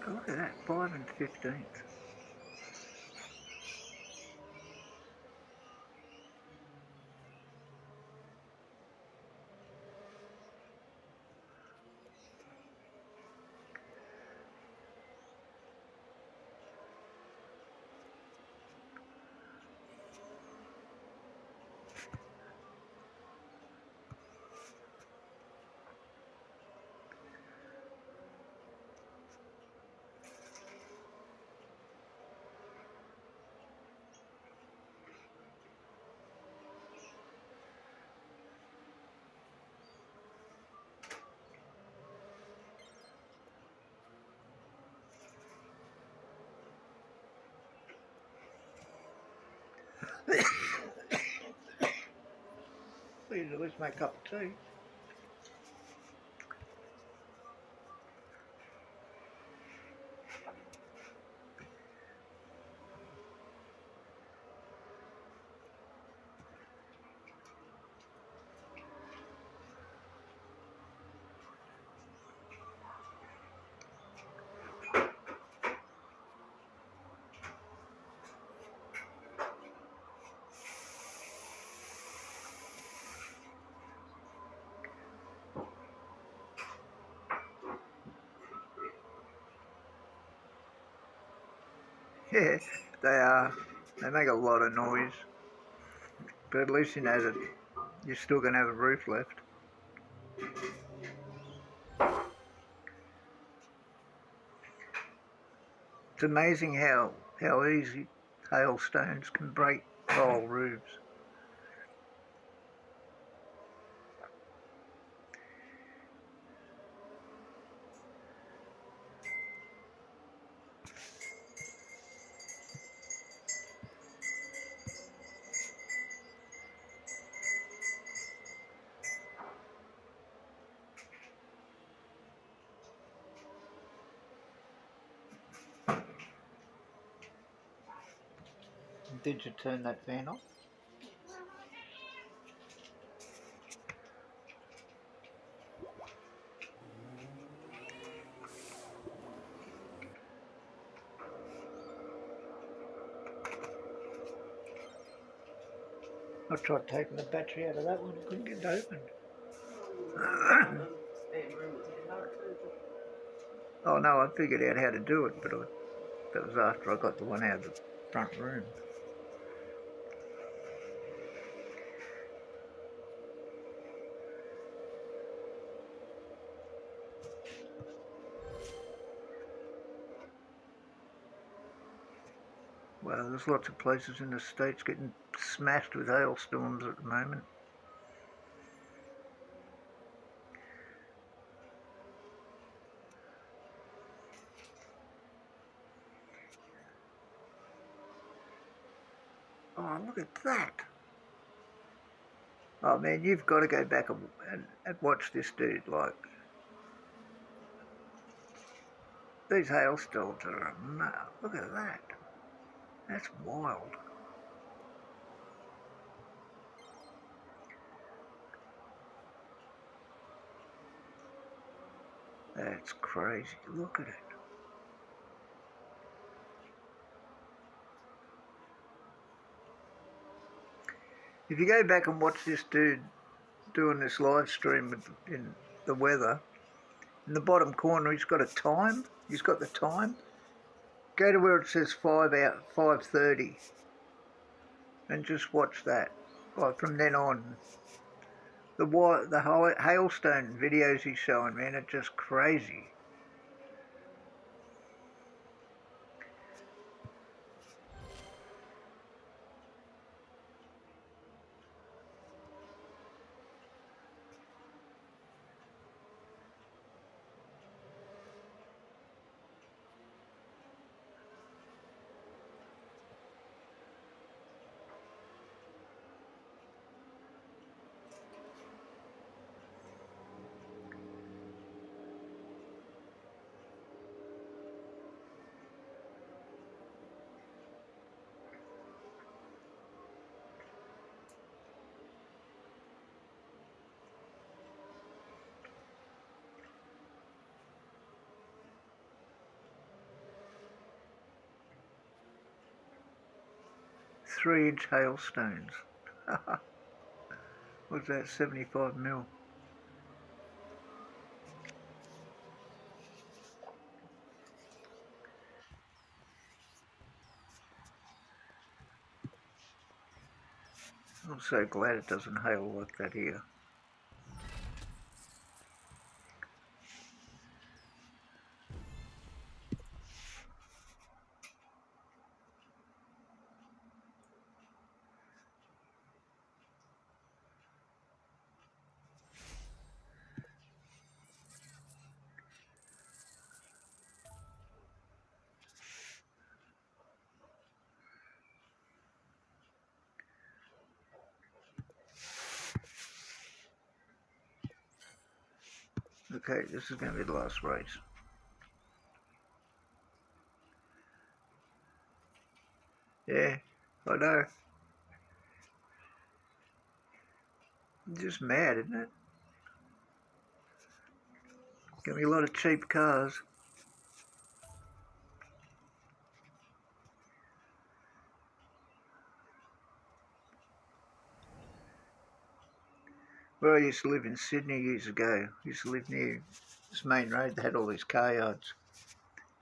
S2: Look at that, 5 and 15th. Please, at least make a cup of tea. Yeah, they are. They make a lot of noise. But at least you know that you're still going to have a roof left. It's amazing how easy hailstones can break whole roofs. Did you turn that fan off? I tried taking the battery out of that one, I couldn't get it open. Oh no, I figured out how to do it, but that was after I got the one out of the front room. Well, there's lots of places in the States getting smashed with hailstorms at the moment. Oh, look at that. Oh man, you've got to go back and watch this dude. Like, these hailstones are look at that. That's wild. That's crazy. Look at it. If you go back and watch this dude doing this live stream in the weather, in the bottom corner he's got a time. He's got the time. Go to where it says 5:30 and just watch that. Like from then on, the hailstone videos he's showing, man, are just crazy. Three-inch hailstones. What's that, 75 mil? I'm so glad it doesn't hail like that here. Okay, this is going to be the last race. Yeah, I know. Just mad, isn't it? Gonna be a lot of cheap cars. Where I used to live in Sydney years ago, I used to live near this main road that had all these car yards.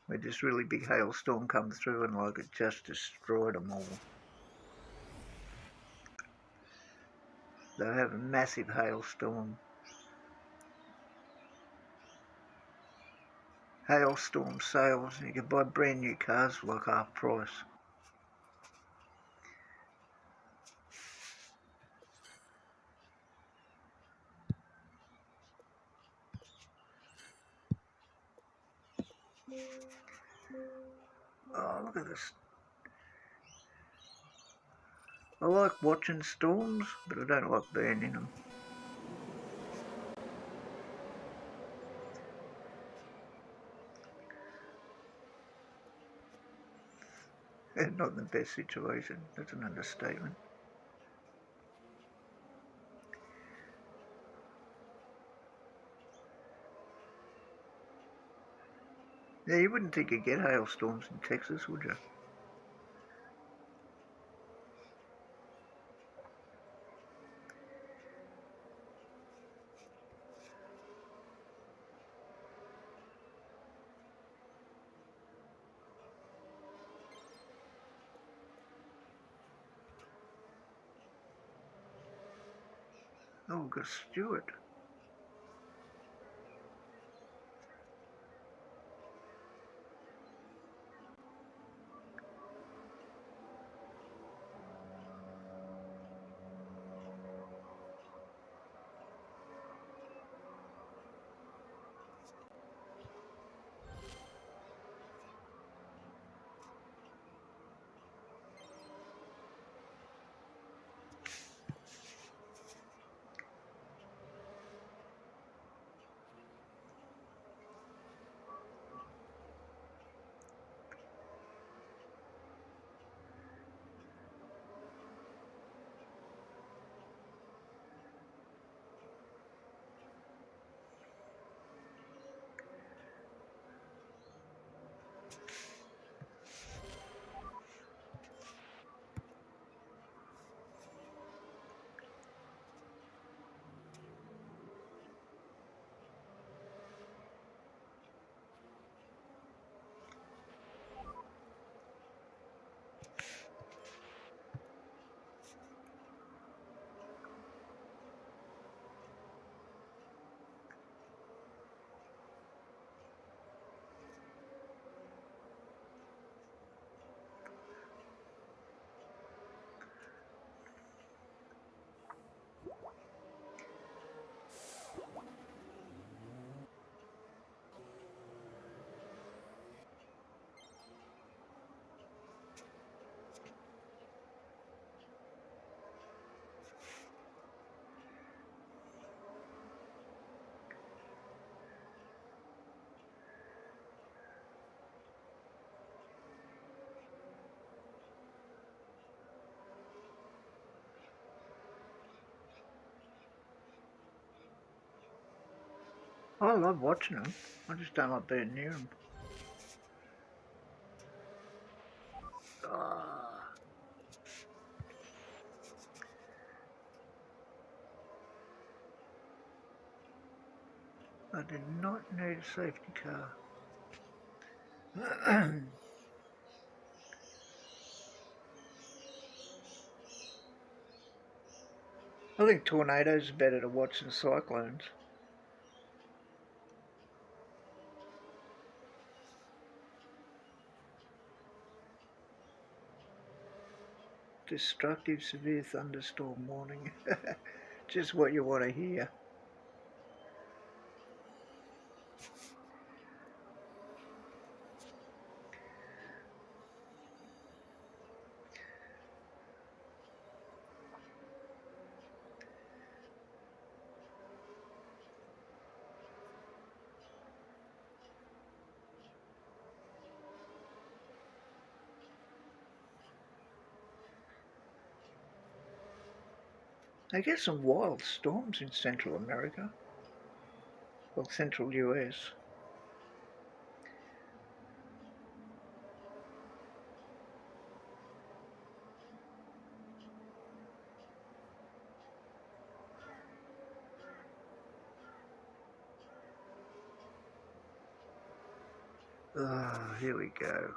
S2: We had this really big hailstorm come through and like it just destroyed them all. They have a massive hailstorm. Hailstorm sales, and you can buy brand new cars for like half price. Oh, look at this. I like watching storms, but I don't like being in them. Not in the best situation. That's an understatement. Yeah, you wouldn't think you'd get hailstorms in Texas, would you? Oh, we've got Stuart. I love watching them. I just don't like being near them. Ah, I did not need a safety car. I think tornadoes are better to watch than cyclones. Destructive severe thunderstorm warning. Just what you want to hear. They get some wild storms in Central America. Well, Central US. Oh, here we go.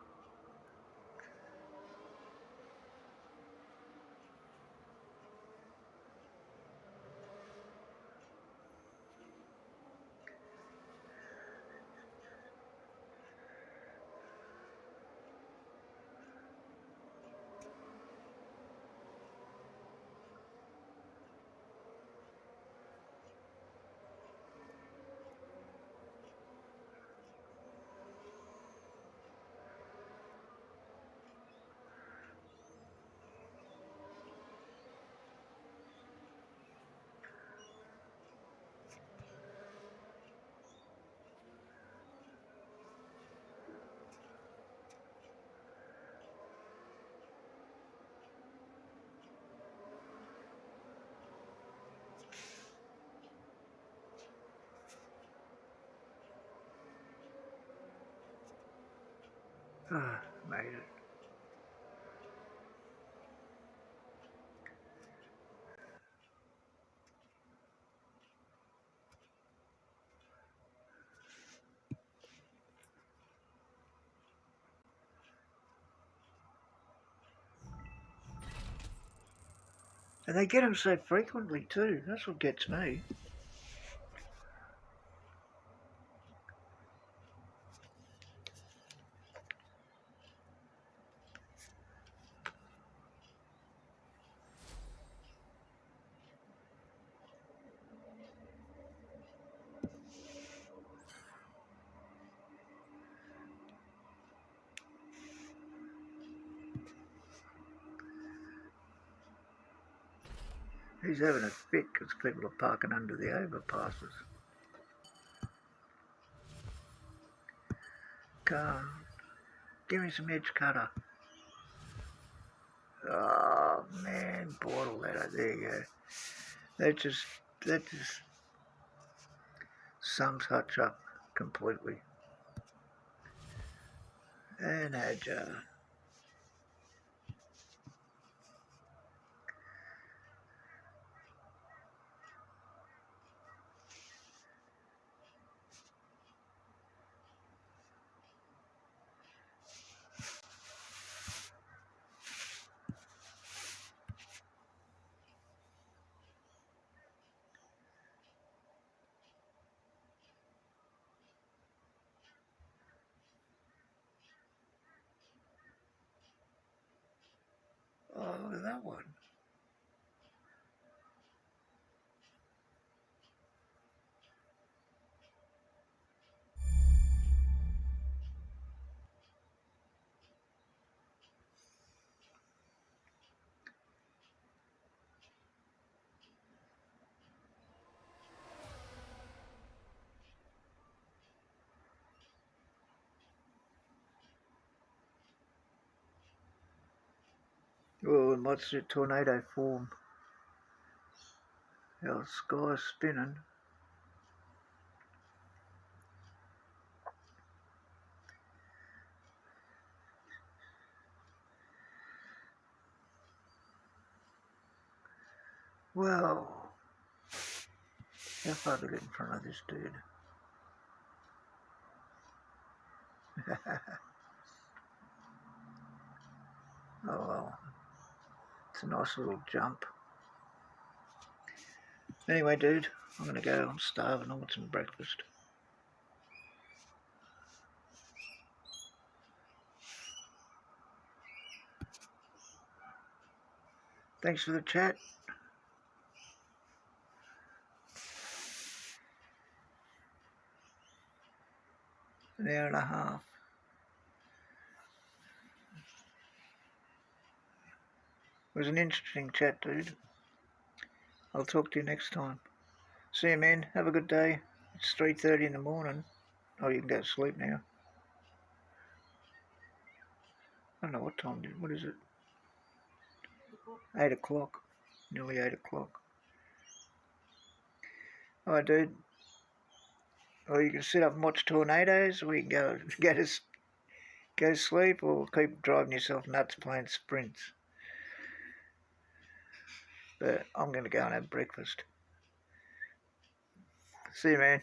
S2: Ah, made it. And they get them so frequently too. That's what gets me. He's having a fit because people are parking under the overpasses. Come, give me some edge cutter. Oh man, bottle that. There you go. That just sums Hutch up completely. And Hadjar. Oh, look at that one. Well, and what's the tornado form? Our sky's spinning. Well, how far to get in front of this dude? Oh well, it's a nice little jump. Anyway, dude, I'm gonna go. I'm starving. I want some breakfast. Thanks for the chat. An hour and a half. It was an interesting chat, dude. I'll talk to you next time. See you, man. Have a good day. It's 3:30 in the morning. Oh, you can go to sleep now. I don't know what time. What is it? 8 o'clock. Nearly 8 o'clock. I do. Or you can sit up and watch tornadoes, or you can go to sleep, or keep driving yourself nuts playing sprints. But I'm going to go and have breakfast. See you, man.